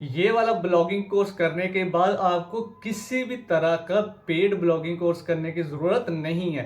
ये वाला blogging course करने के बाद आपको किसी भी तरह का पेड ब्लॉगिंग कोर्स करने की ज़रूरत नहीं है।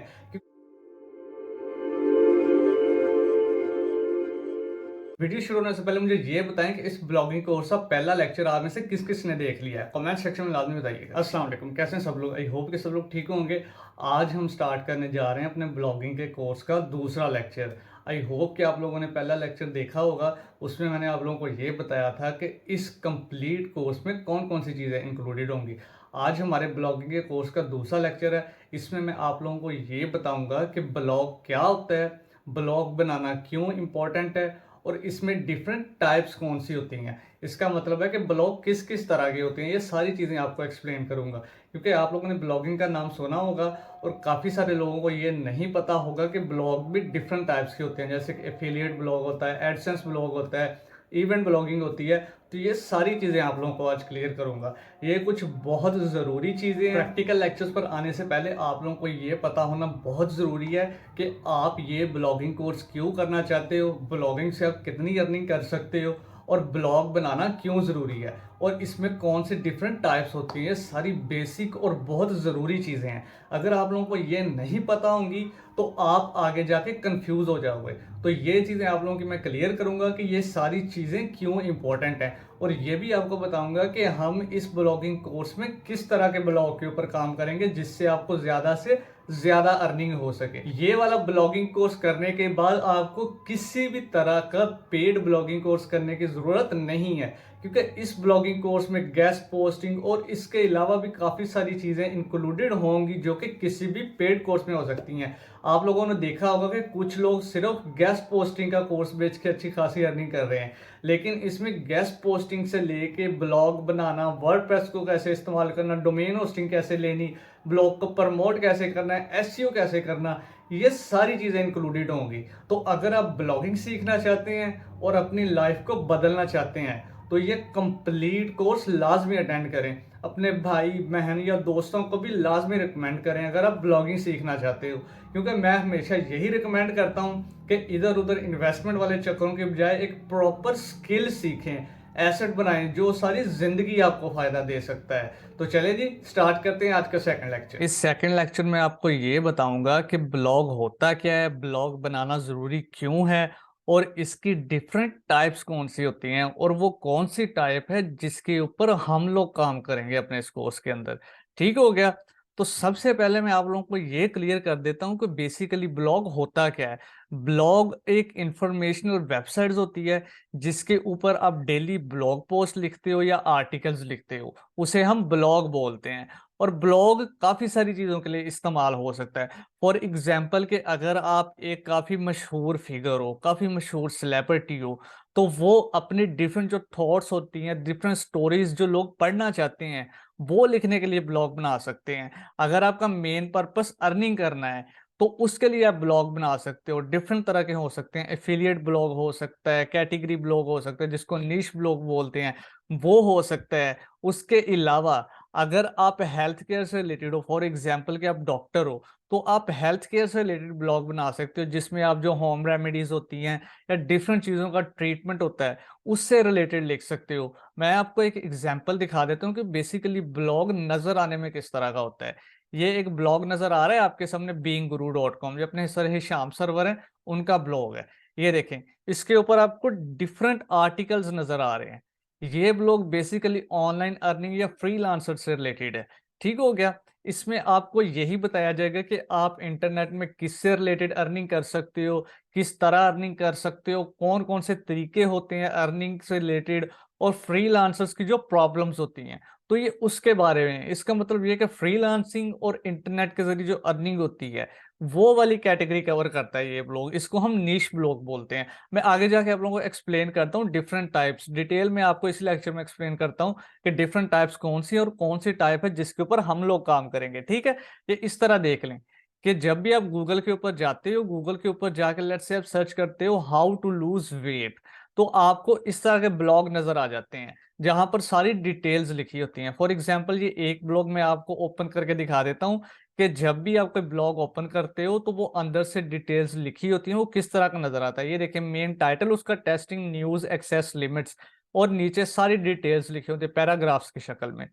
वीडियो शुरू होने से पहले मुझे ये बताएं कि इस ब्लॉगिंग कोर्स का पहला लेक्चर आप में से किस-किस ने देख लिया है? कमेंट सेक्शन में लाज़मी बताइएगा। अस्सलाम वालेकुम, कैसे हैं सब लोग? आई होप कि सब लोग ठीक होंगे। आज हम स्टार्ट करने जा रहे हैं अपने ब्लॉगिंग के कोर्स का दूसरा लेक्चर। आई होप कि आप लोगों ने पहला लेक्चर देखा होगा। उसमें मैंने आप लोगों को ये बताया था कि इस कंप्लीट कोर्स में कौन-कौन सी चीज़ें इंक्लूडेड होंगी। आज हमारे ब्लॉगिंग के कोर्स का दूसरा लेक्चर है। इसमें मैं आप लोगों को ये बताऊँगा कि ब्लॉग क्या होता है, ब्लॉग बनाना क्यों इम्पोर्टेंट है और इसमें डिफरेंट टाइप्स कौन सी होती हैं। इसका मतलब है कि ब्लॉग किस किस तरह के होते हैं, ये सारी चीज़ें आपको एक्सप्लेन करूंगा। क्योंकि आप लोगों ने ब्लॉगिंग का नाम सुना होगा और काफ़ी सारे लोगों को ये नहीं पता होगा कि ब्लॉग भी डिफरेंट टाइप्स के होते हैं। जैसे कि एफिलिएट ब्लॉग होता है, एडसेंस ब्लॉग होता है, इवेंट ब्लॉगिंग होती है। तो ये सारी चीज़ें आप लोगों को आज क्लियर करूंगा। ये कुछ बहुत ज़रूरी चीज़ें हैं। प्रैक्टिकल लेक्चर्स पर आने से पहले आप लोगों को ये पता होना बहुत ज़रूरी है कि आप ये ब्लॉगिंग कोर्स क्यों करना चाहते हो, ब्लॉगिंग से आप कितनी अर्निंग कर सकते हो और ब्लॉग बनाना क्यों ज़रूरी है और इसमें कौन से डिफरेंट टाइप्स होती हैं। सारी बेसिक और बहुत ज़रूरी चीज़ें हैं। अगर आप लोगों को ये नहीं पता होंगी तो आप आगे जाके कंफ्यूज हो जाओगे। तो ये चीज़ें आप लोगों की मैं क्लियर करूंगा कि ये सारी चीज़ें क्यों इंपॉर्टेंट हैं और ये भी आपको बताऊंगा कि हम इस ब्लॉगिंग कोर्स में किस तरह के ब्लॉग के ऊपर काम करेंगे जिससे आपको ज़्यादा से ज़्यादा अर्निंग हो सके। ये वाला ब्लॉगिंग कोर्स करने के बाद आपको किसी भी तरह का पेड ब्लॉगिंग कोर्स करने की ज़रूरत नहीं है, क्योंकि इस ब्लॉगिंग कोर्स में गेस्ट पोस्टिंग और इसके अलावा भी काफ़ी सारी चीज़ें इंक्लूडेड होंगी जो कि किसी भी पेड कोर्स में हो सकती हैं। आप लोगों ने देखा होगा कि कुछ लोग सिर्फ गेस्ट पोस्टिंग का कोर्स बेच के अच्छी खासी अर्निंग कर रहे हैं, लेकिन इसमें गेस्ट पोस्टिंग से लेके ब्लॉग बनाना, वर्डप्रेस को कैसे इस्तेमाल करना, डोमेन होस्टिंग कैसे लेनी, ब्लॉग को प्रमोट कैसे करना है, एसईओ कैसे करना, ये सारी चीज़ें इंक्लूडेड होंगी। तो अगर आप ब्लॉगिंग सीखना चाहते हैं और अपनी लाइफ को बदलना चाहते हैं तो ये कंप्लीट कोर्स लाजमी अटेंड करें। अपने भाई बहन या दोस्तों को भी लाजमी रिकमेंड करें अगर आप ब्लॉगिंग सीखना चाहते हो, क्योंकि मैं हमेशा यही रिकमेंड करता हूँ कि इधर उधर इन्वेस्टमेंट वाले चक्करों के बजाय एक प्रॉपर स्किल सीखें, एसेट बनाएं जो सारी जिंदगी आपको फायदा दे सकता है। तो चले जी स्टार्ट करते हैं आज का सेकंड लेक्चर। इस सेकंड लेक्चर में आपको ये बताऊंगा कि ब्लॉग होता क्या है, ब्लॉग बनाना जरूरी क्यों है और इसकी डिफरेंट टाइप्स कौन सी होती हैं और वो कौन सी टाइप है जिसके ऊपर हम लोग काम करेंगे अपने इस कोर्स के अंदर। ठीक हो गया। तो सबसे पहले मैं आप लोगों को ये क्लियर कर देता हूं कि बेसिकली ब्लॉग होता क्या है। ब्लॉग एक इंफॉर्मेशनल वेबसाइट्स होती है जिसके ऊपर आप डेली ब्लॉग पोस्ट लिखते हो या आर्टिकल्स लिखते हो, उसे हम ब्लॉग बोलते हैं। और ब्लॉग काफी सारी चीजों के लिए इस्तेमाल हो सकता है। फॉर एग्जाम्पल के अगर आप एक काफी मशहूर फिगर हो, काफी मशहूर सेलिब्रिटी हो, तो वो अपने डिफरेंट जो थॉट्स होती हैं, डिफरेंट स्टोरीज जो लोग पढ़ना चाहते हैं, वो लिखने के लिए ब्लॉग बना सकते हैं। अगर आपका मेन पर्पस अर्निंग करना है तो उसके लिए आप ब्लॉग बना सकते हो। डिफरेंट तरह के हो सकते हैं, एफिलिएट ब्लॉग हो सकता है, कैटेगरी ब्लॉग हो सकता है जिसको निश ब्लॉग बोलते हैं, वो हो सकता है। उसके अलावा अगर आप हेल्थ केयर से रिलेटेड हो, फॉर एग्जांपल कि आप डॉक्टर हो, तो आप हेल्थ केयर से रिलेटेड ब्लॉग बना सकते हो जिसमें आप जो होम रेमेडीज होती हैं या डिफरेंट चीज़ों का ट्रीटमेंट होता है उससे रिलेटेड लिख सकते हो। मैं आपको एक एग्जांपल दिखा देता हूँ कि बेसिकली ब्लॉग नजर आने में किस तरह का होता है। ये एक ब्लॉग नजर आ रहा है आपके सामने, beinguru.com, जो अपने सर हिशाम सर्वर है उनका ब्लॉग है। ये देखें, इसके ऊपर आपको डिफरेंट आर्टिकल्स नजर आ रहे हैं। ये ब्लॉग बेसिकली ऑनलाइन अर्निंग या फ्रीलांसर से रिलेटेड है। ठीक हो गया। इसमें आपको यही बताया जाएगा कि आप इंटरनेट में किससे रिलेटेड अर्निंग कर सकते हो, किस तरह अर्निंग कर सकते हो, कौन कौन से तरीके होते हैं अर्निंग से रिलेटेड, और फ्रीलांसर्स की जो प्रॉब्लम्स होती हैं तो ये उसके बारे में। इसका मतलब ये कि फ्रीलांसिंग और इंटरनेट के जरिए जो अर्निंग होती है वो वाली कैटेगरी कवर करता है ये ब्लॉग। इसको हम नीश ब्लॉग बोलते हैं। मैं आगे जाके आप लोगों को एक्सप्लेन करता हूँ डिफरेंट टाइप्स, डिटेल में आपको इस लेक्चर में एक्सप्लेन करता हूँ कि डिफरेंट टाइप्स कौन सी और कौन सी टाइप है जिसके ऊपर हम लोग काम करेंगे। ठीक है। ये इस तरह देख लें कि जब भी आप गूगल के ऊपर जाते हो, गूगल के ऊपर जाकर लेट्स से आप सर्च करते हो हाउ टू लूज वेट, तो आपको इस तरह के ब्लॉग नजर आ जाते हैं जहां पर सारी डिटेल्स लिखी होती हैं। फॉर एग्जांपल ये एक ब्लॉग मैं आपको ओपन करके दिखा देता हूं कि जब भी आप कोई ब्लॉग ओपन करते हो तो वो अंदर से डिटेल्स लिखी होती हैं, वो किस तरह का नजर आता है। ये देखिए, मेन टाइटल उसका टेस्टिंग न्यूज एक्सेस लिमिट्स। और नीचे सारी डिटेल्स लिखी होती है पैराग्राफ्स की शक्ल में।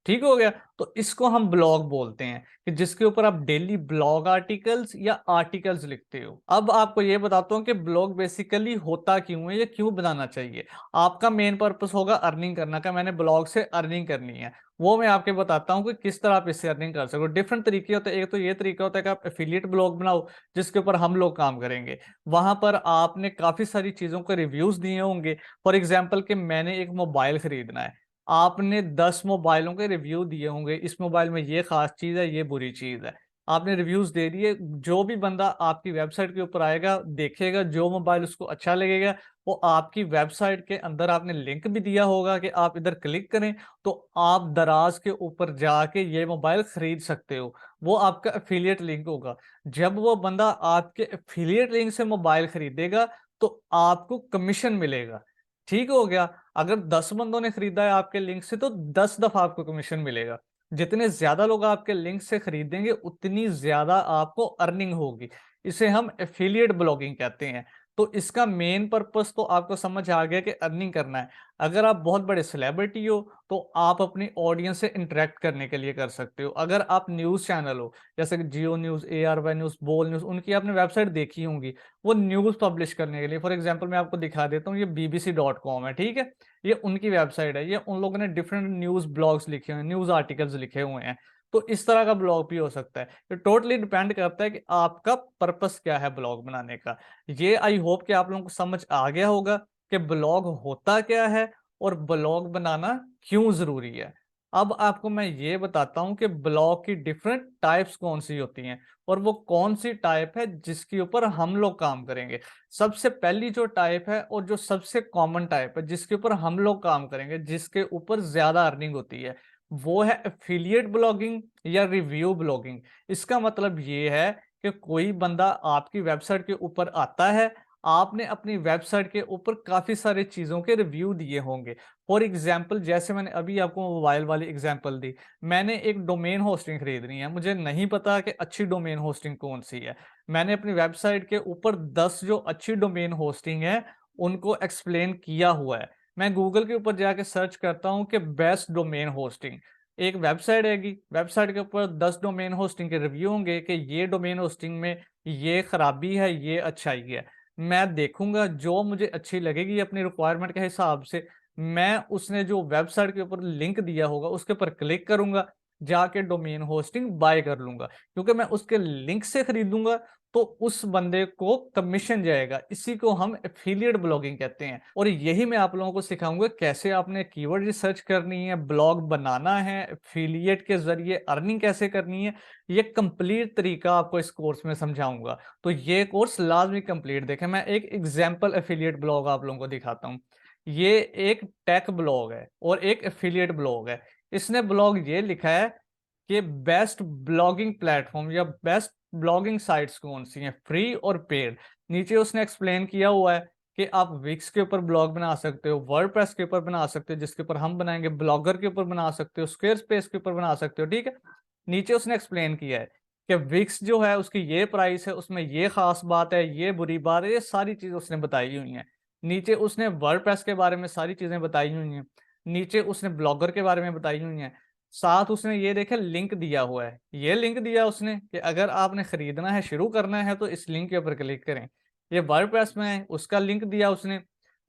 ठीक हो गया। तो इसको हम ब्लॉग बोलते हैं कि जिसके ऊपर आप डेली ब्लॉग आर्टिकल्स या आर्टिकल्स लिखते हो। अब आपको ये बताता हूँ कि ब्लॉग बेसिकली होता क्यों है या क्यों बनाना चाहिए। आपका मेन पर्पस होगा अर्निंग करना का, मैंने ब्लॉग से अर्निंग करनी है। वो मैं आपके बताता हूँ कि किस तरह आप इससे अर्निंग कर सको। डिफरेंट तरीके होते हैं। एक तो ये तरीका होता है कि आप एफिलिएट ब्लॉग बनाओ जिसके ऊपर हम लोग काम करेंगे। वहां पर आपने काफी सारी चीजों के रिव्यूज दिए होंगे। फॉर एग्जाम्पल कि मैंने एक मोबाइल खरीदना है, आपने 10 मोबाइलों के रिव्यू दिए होंगे, इस मोबाइल में ये खास चीज है, ये बुरी चीज है। आपने रिव्यूज दे दिए। जो भी बंदा आपकी वेबसाइट के ऊपर आएगा, देखेगा, जो मोबाइल उसको अच्छा लगेगा, वो आपकी वेबसाइट के अंदर आपने लिंक भी दिया होगा कि आप इधर क्लिक करें तो आप दराज के ऊपर जाके ये मोबाइल खरीद सकते हो। वो आपका एफिलिएट लिंक होगा। जब वो बंदा आपके एफिलिएट लिंक से मोबाइल खरीदेगा तो आपको कमीशन मिलेगा। ठीक हो गया। अगर 10 बंदों ने खरीदा है आपके लिंक से तो 10 दफा आपको कमीशन मिलेगा। जितने ज्यादा लोग आपके लिंक से खरीदेंगे उतनी ज्यादा आपको अर्निंग होगी। इसे हम एफिलिएट ब्लॉगिंग कहते हैं। तो इसका मेन पर्पस तो आपको समझ आ गया कि अर्निंग करना है। अगर आप बहुत बड़े सेलिब्रिटी हो तो आप अपनी ऑडियंस से इंटरेक्ट करने के लिए कर सकते हो। अगर आप न्यूज चैनल हो जैसे कि जियो न्यूज, ARY न्यूज, बोल न्यूज, उनकी आपने वेबसाइट देखी होंगी, वो न्यूज पब्लिश करने के लिए। फॉर एग्जांपल मैं आपको दिखा देता हूँ, ये bbc.com है, ठीक है। ये उनकी वेबसाइट है। ये उन लोगों ने डिफरेंट न्यूज ब्लॉग्स लिखे हुए हैं, न्यूज आर्टिकल्स लिखे हुए हैं। तो इस तरह का ब्लॉग भी हो सकता है। ये टोटली डिपेंड करता है कि आपका पर्पस क्या है ब्लॉग बनाने का। ये आई होप कि आप लोगों को समझ आ गया होगा कि ब्लॉग होता क्या है और ब्लॉग बनाना क्यों जरूरी है। अब आपको मैं ये बताता हूं कि ब्लॉग की डिफरेंट टाइप्स कौन सी होती हैं और वो कौन सी टाइप है जिसके ऊपर हम लोग काम करेंगे। सबसे पहली जो टाइप है और जो सबसे कॉमन टाइप है जिसके ऊपर हम लोग काम करेंगे, जिसके ऊपर ज्यादा अर्निंग होती है, वो है एफिलिएट ब्लॉगिंग या रिव्यू ब्लॉगिंग। इसका मतलब ये है कि कोई बंदा आपकी वेबसाइट के ऊपर आता है, आपने अपनी वेबसाइट के ऊपर काफी सारी चीजों के रिव्यू दिए होंगे। फॉर एग्जाम्पल जैसे मैंने अभी आपको मोबाइल वाली एग्जाम्पल दी, मैंने एक डोमेन होस्टिंग खरीदनी है, मुझे नहीं पता कि अच्छी डोमेन होस्टिंग कौन सी है। मैंने अपनी वेबसाइट के ऊपर 10 जो अच्छी डोमेन होस्टिंग है उनको एक्सप्लेन किया हुआ है। मैं गूगल के ऊपर जाके सर्च करता हूँ कि बेस्ट डोमेन होस्टिंग। एक वेबसाइट आएगी, वेबसाइट के ऊपर 10 डोमेन होस्टिंग के रिव्यू होंगे कि ये डोमेन होस्टिंग में ये खराबी है, ये अच्छाई है। मैं देखूंगा जो मुझे अच्छी लगेगी अपनी रिक्वायरमेंट के हिसाब से, मैं उसने जो वेबसाइट के ऊपर लिंक दिया होगा उसके ऊपर क्लिक करूंगा, जाके डोमेन होस्टिंग बाय कर लूंगा। क्योंकि मैं उसके लिंक से खरीदूंगा तो उस बंदे को कमीशन जाएगा। इसी को हम एफिलिएट ब्लॉगिंग कहते हैं। और यही मैं आप लोगों को सिखाऊंगा कैसे आपने कीवर्ड रिसर्च करनी है, ब्लॉग बनाना है, एफिलिएट के जरिए अर्निंग कैसे करनी है। ये कंप्लीट तरीका आपको इस कोर्स में समझाऊंगा। तो ये कोर्स लाजमी कंप्लीट देखें। मैं एक एग्जाम्पल एफिलिएट ब्लॉग आप लोगों को दिखाता हूँ। ये एक टेक ब्लॉग है और एक एफिलिएट ब्लॉग है। इसने ब्लॉग ये लिखा है कि बेस्ट ब्लॉगिंग प्लेटफॉर्म या बेस्ट ब्लॉगिंग साइट्स कौन सी हैं, फ्री और पेड। नीचे उसने एक्सप्लेन किया हुआ है कि आप विक्स के ऊपर ब्लॉग बना सकते हो, वर्डप्रेस के ऊपर बना सकते हो जिसके ऊपर हम बनाएंगे, ब्लॉगर के ऊपर बना सकते हो, स्क्वेयर स्पेस के ऊपर बना सकते हो, ठीक है। नीचे उसने एक्सप्लेन किया है कि विक्स जो है उसकी ये प्राइस है, उसमें ये खास बात है, ये बुरी बात है, ये सारी चीजें उसने बताई हुई हैं। नीचे उसने वर्डप्रेस के बारे में सारी चीजें बताई हुई हैं। नीचे उसने ब्लॉगर के बारे में बताई हुई हैं। साथ उसने ये देखे लिंक दिया हुआ है। ये लिंक दिया उसने कि अगर आपने खरीदना है, शुरू करना है तो इस लिंक के ऊपर क्लिक करें। ये वर्डप्रेस में है, उसका लिंक दिया उसने।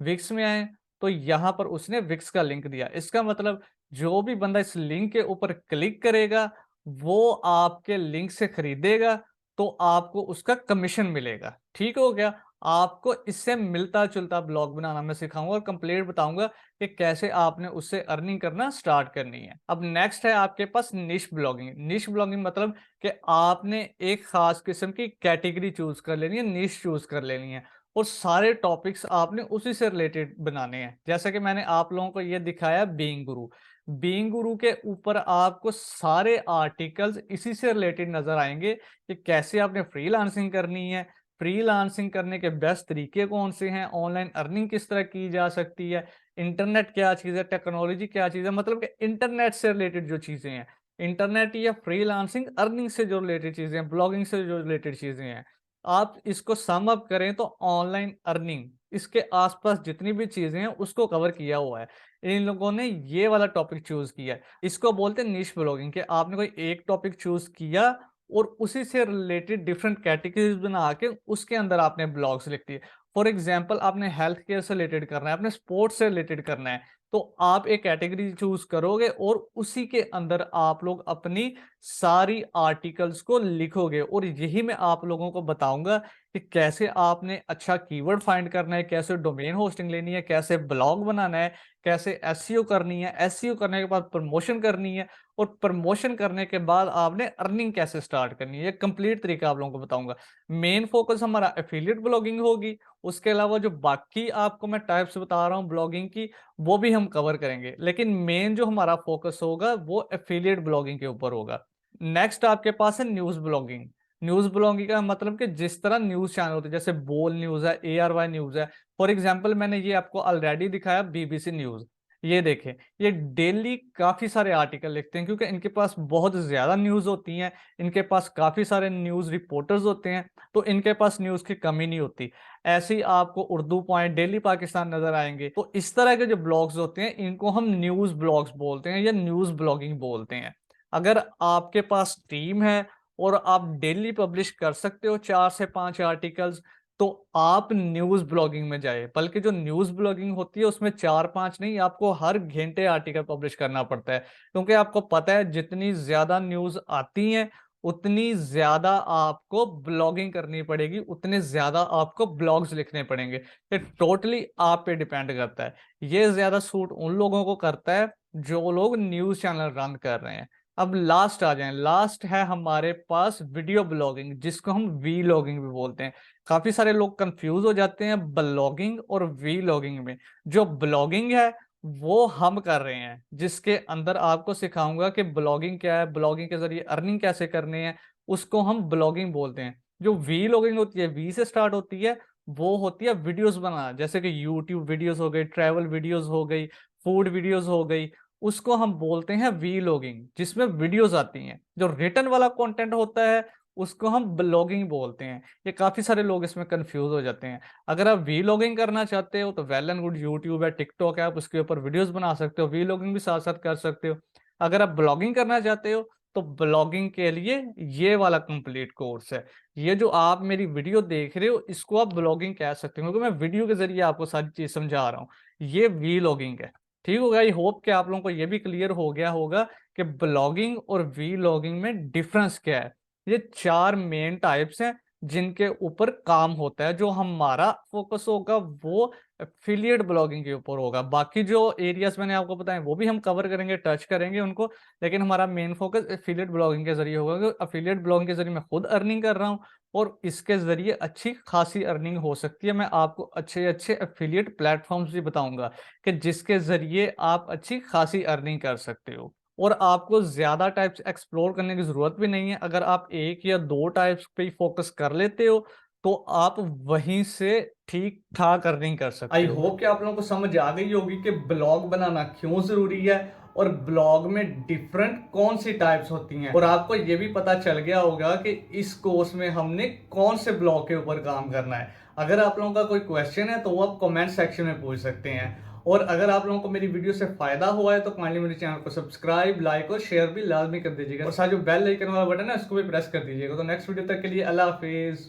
विक्स में आए तो यहाँ पर उसने विक्स का लिंक दिया। इसका मतलब जो भी बंदा इस लिंक के ऊपर क्लिक करेगा वो आपके लिंक से खरीदेगा तो आपको उसका कमीशन मिलेगा। ठीक हो गया। आपको इससे मिलता जुलता ब्लॉग बनाना मैं सिखाऊंगा और कंप्लीट बताऊंगा कि कैसे आपने उससे अर्निंग करना स्टार्ट करनी है। अब नेक्स्ट है आपके पास निश ब्लॉगिंग। निश ब्लॉगिंग मतलब कि आपने एक खास किस्म की कैटेगरी चूज कर लेनी है, निश चूज कर लेनी है और सारे टॉपिक्स आपने उसी से रिलेटेड बनाने हैं। जैसा कि मैंने आप लोगों को ये दिखाया बीइंग गुरु। बीइंग गुरु के ऊपर आपको सारे आर्टिकल्स इसी से रिलेटेड नजर आएंगे कि कैसे आपने फ्रीलांसिंग करनी है, फ्रीलांसिंग करने के बेस्ट तरीके कौन से हैं, ऑनलाइन अर्निंग किस तरह की जा सकती है, इंटरनेट क्या चीज़ है, टेक्नोलॉजी क्या चीज़ है। मतलब कि इंटरनेट से रिलेटेड जो चीज़ें हैं, इंटरनेट या फ्रीलांसिंग अर्निंग से जो रिलेटेड चीज़ें हैं, ब्लॉगिंग से जो रिलेटेड चीज़ें हैं, आप इसको सम अप करें तो ऑनलाइन अर्निंग इसके आसपास जितनी भी चीज़ें हैं उसको कवर किया हुआ है। इन लोगों ने ये वाला टॉपिक चूज़ किया है। इसको बोलते हैं निश ब्लॉगिंग कि आपने कोई एक टॉपिक चूज़ किया और उसी से रिलेटेड डिफरेंट कैटेगरीज़ बना के उसके अंदर आपने ब्लॉग्स लिख दिए। फॉर एग्ज़ाम्पल आपने हेल्थ केयर से रिलेटेड करना है, आपने स्पोर्ट्स से रिलेटेड करना है, तो आप एक कैटेगरी चूज़ करोगे और उसी के अंदर आप लोग अपनी सारी आर्टिकल्स को लिखोगे और यही मैं आप लोगों को बताऊँगा कि कैसे आपने अच्छा कीवर्ड फाइंड करना है, कैसे डोमेन होस्टिंग लेनी है, कैसे ब्लॉग बनाना है, कैसे एसईओ करनी है, एसईओ करने के बाद प्रमोशन करनी है और प्रमोशन करने के बाद आपने अर्निंग कैसे स्टार्ट करनी है। ये कंप्लीट तरीका आप लोगों को बताऊँगा। मेन फोकस हमारा एफिलिएट ब्लॉगिंग होगी, उसके अलावा जो बाकी आपको मैं टाइप्स बता रहा हूँ ब्लॉगिंग की, वो भी हम कवर करेंगे। लेकिन मेन जो हमारा फोकस होगा वो एफिलिएट ब्लॉगिंग के ऊपर होगा। नेक्स्ट आपके पास है न्यूज़ ब्लॉगिंग। न्यूज़ ब्लॉगिंग का मतलब कि जिस तरह न्यूज़ चैनल होते हैं, जैसे बोल न्यूज़ है, एआरवाई न्यूज़ है। फॉर एग्ज़ाम्पल मैंने ये आपको ऑलरेडी दिखाया बीबीसी न्यूज़। ये देखें, ये डेली काफ़ी सारे आर्टिकल लिखते हैं क्योंकि इनके पास बहुत ज़्यादा न्यूज़ होती हैं, इनके पास काफ़ी सारे न्यूज़ रिपोर्टर्स होते हैं, तो इनके पास न्यूज़ की कमी नहीं होती। ऐसे ही आपको उर्दू पॉइंट, डेली पाकिस्तान नज़र आएँगे। तो इस तरह के जो ब्लॉग्स होते हैं, इनको हम न्यूज़ ब्लॉग्स बोलते हैं या न्यूज़ ब्लॉगिंग बोलते हैं। अगर आपके पास टीम है और आप डेली पब्लिश कर सकते हो 4 से 5 आर्टिकल्स, तो आप न्यूज़ ब्लॉगिंग में जाइए। बल्कि जो न्यूज़ ब्लॉगिंग होती है उसमें 4-5 नहीं, आपको हर घंटे आर्टिकल पब्लिश करना पड़ता है। क्योंकि आपको पता है जितनी ज़्यादा न्यूज़ आती हैं, उतनी ज़्यादा आपको ब्लॉगिंग करनी पड़ेगी, उतने ज़्यादा आपको ब्लॉग्स लिखने पड़ेंगे। ये टोटली आप पे डिपेंड करता है। ये ज़्यादा सूट उन लोगों को करता है जो लोग न्यूज़ चैनल रन कर रहे हैं। अब लास्ट आ जाएँ, लास्ट है हमारे पास वीडियो ब्लॉगिंग जिसको हम वीलॉगिंग भी बोलते हैं। काफ़ी सारे लोग कन्फ्यूज़ हो जाते हैं ब्लॉगिंग और वीलॉगिंग में। जो ब्लॉगिंग है वो हम कर रहे हैं, जिसके अंदर आपको सिखाऊँगा कि ब्लॉगिंग क्या है, ब्लॉगिंग के ज़रिए अर्निंग कैसे करनी है, उसको हम ब्लॉगिंग बोलते हैं। जो वीलॉगिंग होती है, वी से स्टार्ट होती है, वो होती है वीडियोज़ बनाना, जैसे कि यूट्यूब वीडियोज़ हो गई, ट्रैवल वीडियोज़ हो गई, फूड वीडियोज़ हो गई, उसको हम बोलते हैं वीलॉगिंग, जिसमें वीडियोज़ आती हैं। जो रिटन वाला कंटेंट होता है, उसको हम ब्लॉगिंग बोलते हैं। ये काफ़ी सारे लोग इसमें कन्फ्यूज़ हो जाते हैं। अगर आप वीलॉगिंग करना चाहते हो तो वेल एंड गुड, यूट्यूब है, टिकटॉक है, आप उसके ऊपर वीडियोज़ बना सकते हो, वीलॉगिंग भी साथ-साथ कर सकते हो। अगर आप ब्लॉगिंग करना चाहते हो, तो ब्लॉगिंग के लिए ये वाला कंप्लीट कोर्स है। ये जो आप मेरी वीडियो देख रहे हो, इसको आप ब्लॉगिंग कह सकते हो क्योंकि मैं वीडियो के ज़रिए आपको सारी चीज़ समझा रहा हूँ। ये वीलॉगिंग है। ठीक हो गया? आई होप कि आप लोगों को ये भी क्लियर हो गया होगा कि ब्लॉगिंग और वीलॉगिंग में डिफरेंस क्या है। ये 4 मेन टाइप्स हैं जिनके ऊपर काम होता है। जो हमारा फ़ोकस होगा वो एफ़िलिएट ब्लॉगिंग के ऊपर होगा। बाकी जो एरियाज़ मैंने आपको बताए वो भी हम कवर करेंगे, टच करेंगे उनको, लेकिन हमारा मेन फ़ोकस एफ़िलिएट ब्लॉगिंग के ज़रिए होगा क्योंकि एफ़िलिएट ब्लॉगिंग के ज़रिए मैं खुद अर्निंग कर रहा हूँ और इसके ज़रिए अच्छी खासी अर्निंग हो सकती है। मैं आपको अच्छे-अच्छे एफ़िलिएट प्लेटफ़ॉर्म्स भी बताऊँगा कि जिसके ज़रिए आप अच्छी खासी अर्निंग कर सकते हो। और आपको ज़्यादा टाइप्स एक्सप्लोर करने की ज़रूरत भी नहीं है। अगर आप 1 या 2 टाइप्स पे ही फ़ोकस कर लेते हो, तो आप वहीं से ठीक-ठाक अर्निंग कर सकते आई हो। होप कि आप लोगों को समझ आ गई होगी कि ब्लॉग बनाना क्यों ज़रूरी है और ब्लॉग में डिफरेंट कौन सी टाइप्स होती हैं, और आपको ये भी पता चल गया होगा कि इस कोर्स में हमने कौन से ब्लॉग के ऊपर काम करना है। अगर आप लोगों का कोई क्वेश्चन है तो वो आप कमेंट सेक्शन में पूछ सकते हैं, और अगर आप लोगों को मेरी वीडियो से फ़ायदा हुआ है तो काइंडली मेरे चैनल को सब्सक्राइब, लाइक और शेयर भी लाजमी कर दीजिएगा, और साथ जो बेल आइकन वाला बटन है उसको भी प्रेस कर दीजिएगा। तो नेक्स्ट वीडियो तक के लिए अल्लाह हाफिज़।